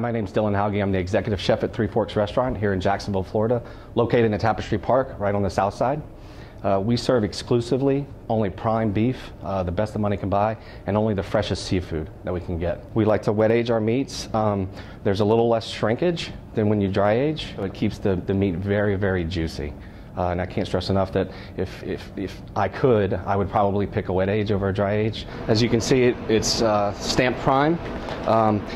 my name's Dylan Hauge. I'm the executive chef at Three Forks Restaurant here in Jacksonville, Florida, located in Tapestry Park, right on the south side. We serve exclusively only prime beef, the best the money can buy, and only the freshest seafood that we can get. We like to wet age our meats. There's a little less shrinkage than when you dry age, so it keeps the meat very, very juicy. And I can't stress enough that if I could, I would probably pick a wet age over a dry age. As you can see, it's stamped prime,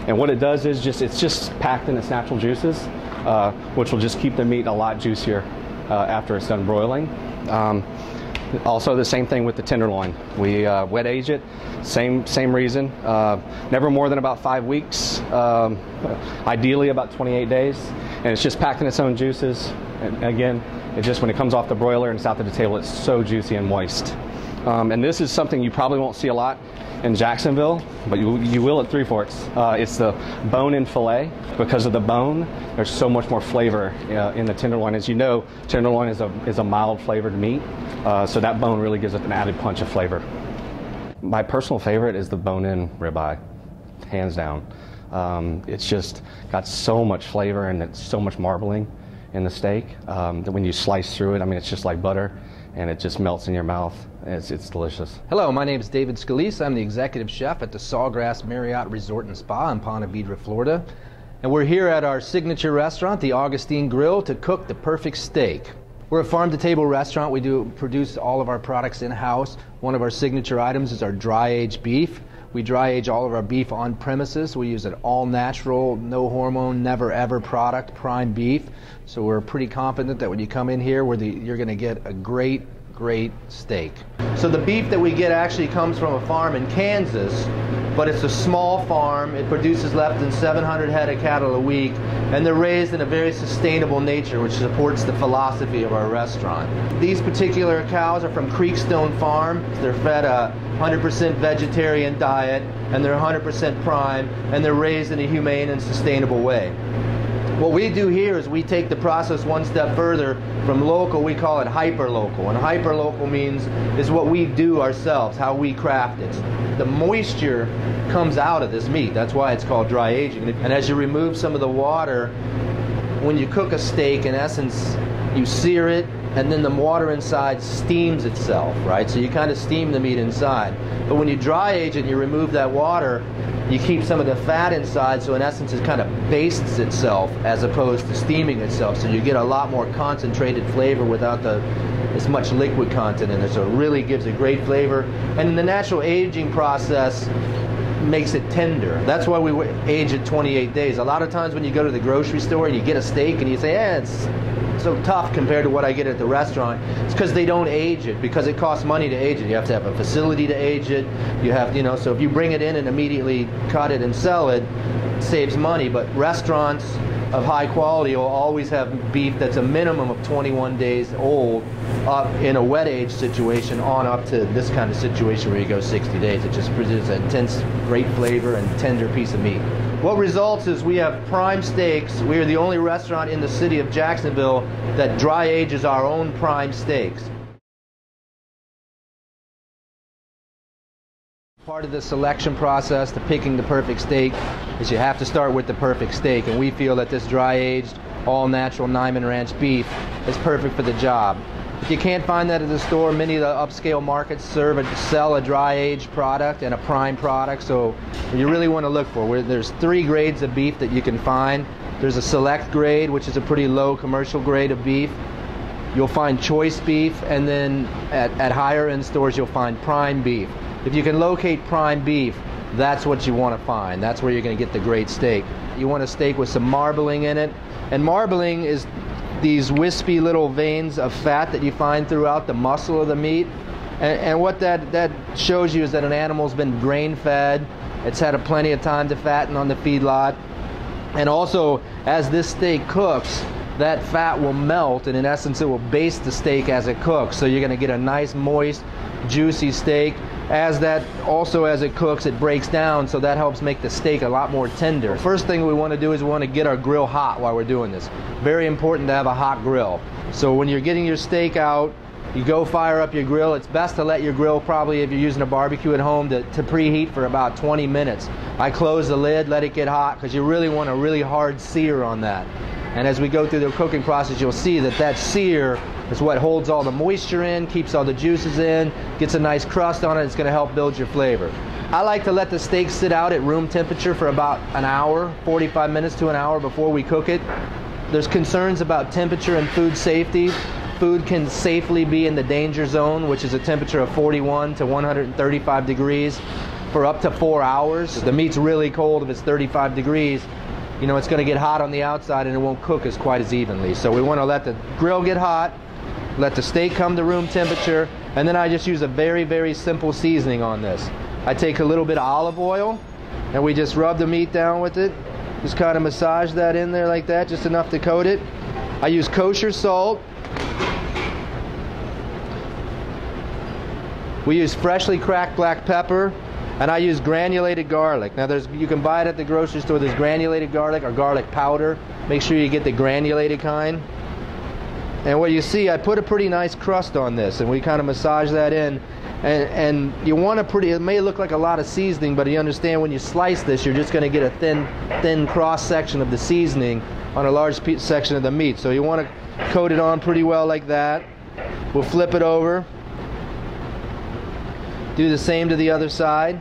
and what it does is it's just packed in its natural juices, which will just keep the meat a lot juicier after it's done broiling. Also, the same thing with the tenderloin. We wet age it, same reason. Never more than about 5 weeks, ideally about 28 days, and it's just packed in its own juices. And again, it just, when it comes off the broiler and it's out to the table, it's so juicy and moist. And this is something you probably won't see a lot in Jacksonville, but you will at Three Forks. It's the bone-in fillet. Because of the bone, there's so much more flavor in the tenderloin. As you know, tenderloin is a mild flavored meat, so that bone really gives it an added punch of flavor. My personal favorite is the bone-in ribeye, hands down. It's just got so much flavor and it's so much marbling in the steak that when you slice through it, I mean, it's just like butter, and it just melts in your mouth. It's delicious. Hello, my name is David Scalise. I'm the executive chef at the Sawgrass Marriott Resort and Spa in Ponte Vedra, Florida. And we're here at our signature restaurant, the Augustine Grille, to cook the perfect steak. We're a farm-to-table restaurant. We produce all of our products in-house. One of our signature items is our dry-aged beef. We dry age all of our beef on premises. We use an all-natural, no-hormone, never-ever product, prime beef. So we're pretty confident that when you come in here, you're going to get a great steak. So the beef that we get actually comes from a farm in Kansas, but it's a small farm. It produces less than 700 head of cattle a week, and they're raised in a very sustainable nature, which supports the philosophy of our restaurant. These particular cows are from Creekstone Farm. They're fed a 100% vegetarian diet, and they're 100% prime, and they're raised in a humane and sustainable way. What we do here is we take the process one step further. From local, we call it hyper-local. And hyper-local means is what we do ourselves, how we craft it. The moisture comes out of this meat. That's why it's called dry aging. And as you remove some of the water, when you cook a steak, in essence, you sear it, and then the water inside steams itself, right? So you kind of steam the meat inside. But when you dry age it and you remove that water, you keep some of the fat inside, so in essence it kind of bastes itself as opposed to steaming itself. So you get a lot more concentrated flavor without as much liquid content in it. So it really gives a great flavor. And the natural aging process makes it tender. That's why we age it 28 days. A lot of times when you go to the grocery store and you get a steak and you say, it's so tough compared to what I get at the restaurant, it's because they don't age it, because it costs money to age it. You have to have a facility to age it. You have, so if you bring it in and immediately cut it and sell it, it saves money. But restaurants of high quality will always have beef that's a minimum of 21 days old, up in a wet age situation on up to this kind of situation where you go 60 days. It just produces an intense, great flavor and tender piece of meat. What results is we have prime steaks. We are the only restaurant in the city of Jacksonville that dry ages our own prime steaks. Part of the selection process to picking the perfect steak is you have to start with the perfect steak, and we feel that this dry-aged, all-natural Niman Ranch beef is perfect for the job. If you can't find that at the store, many of the upscale markets sell a dry-aged product and a prime product, so you really want to look for. There's 3 grades of beef that you can find. There's a select grade, which is a pretty low commercial grade of beef. You'll find choice beef, and then at higher end stores you'll find prime beef. If you can locate prime beef, that's what you want to find. That's where you're going to get the great steak. You want a steak with some marbling in it, and marbling is these wispy little veins of fat that you find throughout the muscle of the meat. And what that shows you is that an animal's been grain-fed. It's had plenty of time to fatten on the feedlot. And also, as this steak cooks, that fat will melt, and in essence it will baste the steak as it cooks. So you're going to get a nice, moist, juicy steak. As it cooks, it breaks down, so that helps make the steak a lot more tender. First thing we want to do is we want to get our grill hot while we're doing this. Very important to have a hot grill. So when you're getting your steak out, You go fire up your grill. It's best to let your grill, probably if you're using a barbecue at home, to preheat for about 20 minutes. I close the lid, let it get hot, because you really want a really hard sear on that. And as we go through the cooking process, you'll see that that sear is what holds all the moisture in, keeps all the juices in, gets a nice crust on it. It's going to help build your flavor. I like to let the steak sit out at room temperature for about an hour, 45 minutes to an hour before we cook it. There's concerns about temperature and food safety. Food can safely be in the danger zone, which is a temperature of 41 to 135 degrees for up to 4 hours. If the meat's really cold, if it's 35 degrees, you know, it's going to get hot on the outside and it won't cook as quite as evenly. So we want to let the grill get hot, let the steak come to room temperature, and then I just use a very, very simple seasoning on this. I take a little bit of olive oil and we just rub the meat down with it. Just kind of massage that in there like that, just enough to coat it. I use kosher salt. We use freshly cracked black pepper, and I use granulated garlic. Now you can buy it at the grocery store. There's granulated garlic or garlic powder. Make sure you get the granulated kind. And what you see, I put a pretty nice crust on this, and we kind of massage that in. And you want it may look like a lot of seasoning, but you understand when you slice this, you're just going to get a thin cross section of the seasoning on a large section of the meat. So you want to coat it on pretty well like that. We'll flip it over. Do the same to the other side.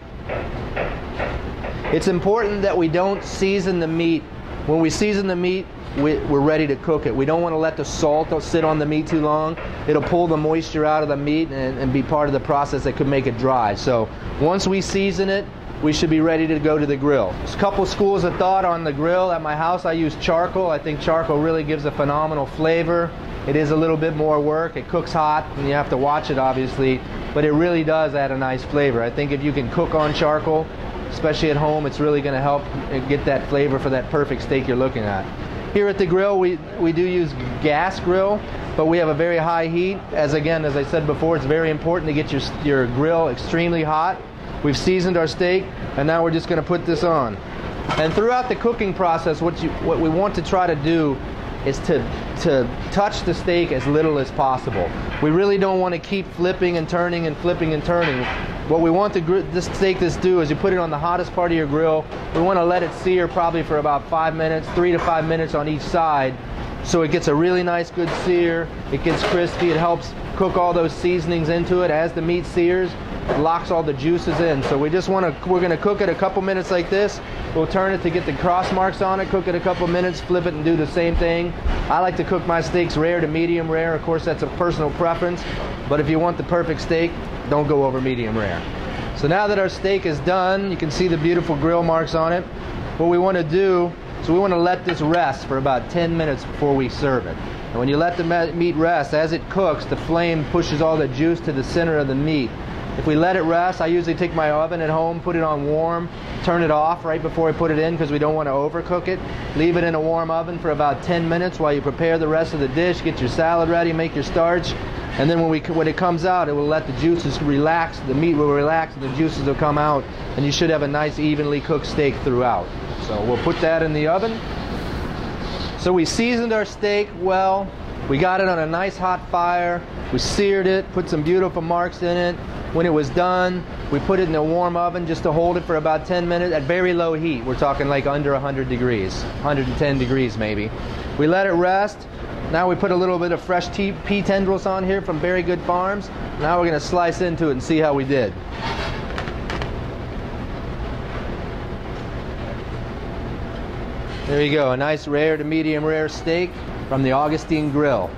It's important that we don't season the meat. When we season the meat, we're ready to cook it. We don't want to let the salt sit on the meat too long. It'll pull the moisture out of the meat and be part of the process that could make it dry. So once we season it, we should be ready to go to the grill. There's a couple schools of thought on the grill. At my house, I use charcoal. I think charcoal really gives a phenomenal flavor. It is a little bit more work. It cooks hot, and you have to watch it, obviously, but it really does add a nice flavor. I think if you can cook on charcoal, especially at home, it's really going to help get that flavor for that perfect steak you're looking at. Here at the grill, we do use gas grill, but we have a very high heat. As I said before, it's very important to get your grill extremely hot. We've seasoned our steak, and now we're just going to put this on. And throughout the cooking process, what we want to try to do is to touch the steak as little as possible. We really don't want to keep flipping and turning and flipping and turning. What we want this steak to do is you put it on the hottest part of your grill. We want to let it sear probably for about 5 minutes, 3 to 5 minutes on each side, so it gets a really nice good sear. It gets crispy. It helps cook all those seasonings into it. As the meat sears, it locks all the juices in. So we're going to cook it a couple minutes like this. We'll turn it to get the cross marks on it, cook it a couple minutes, flip it and do the same thing. I like to cook my steaks rare to medium rare. Of course, that's a personal preference, but if you want the perfect steak, don't go over medium rare. So now that our steak is done, you can see the beautiful grill marks on it. What we want to do is we want to let this rest for about 10 minutes before we serve it. And when you let the meat rest, as it cooks, the flame pushes all the juice to the center of the meat. If we let it rest, I usually take my oven at home, put it on warm, turn it off right before I put it in because we don't want to overcook it. Leave it in a warm oven for about 10 minutes while you prepare the rest of the dish, get your salad ready, make your starch, and then when it comes out, it will let the juices relax, the meat will relax, and the juices will come out, and you should have a nice evenly cooked steak throughout. So we'll put that in the oven. So we seasoned our steak well. We got it on a nice hot fire. We seared it, put some beautiful marks in it. When it was done, we put it in a warm oven just to hold it for about 10 minutes at very low heat. We're talking like under 100 degrees, 110 degrees maybe. We let it rest. Now we put a little bit of fresh pea tendrils on here from Very Good Farms. Now we're going to slice into it and see how we did. There you go, a nice rare to medium rare steak from the Augustine Grille.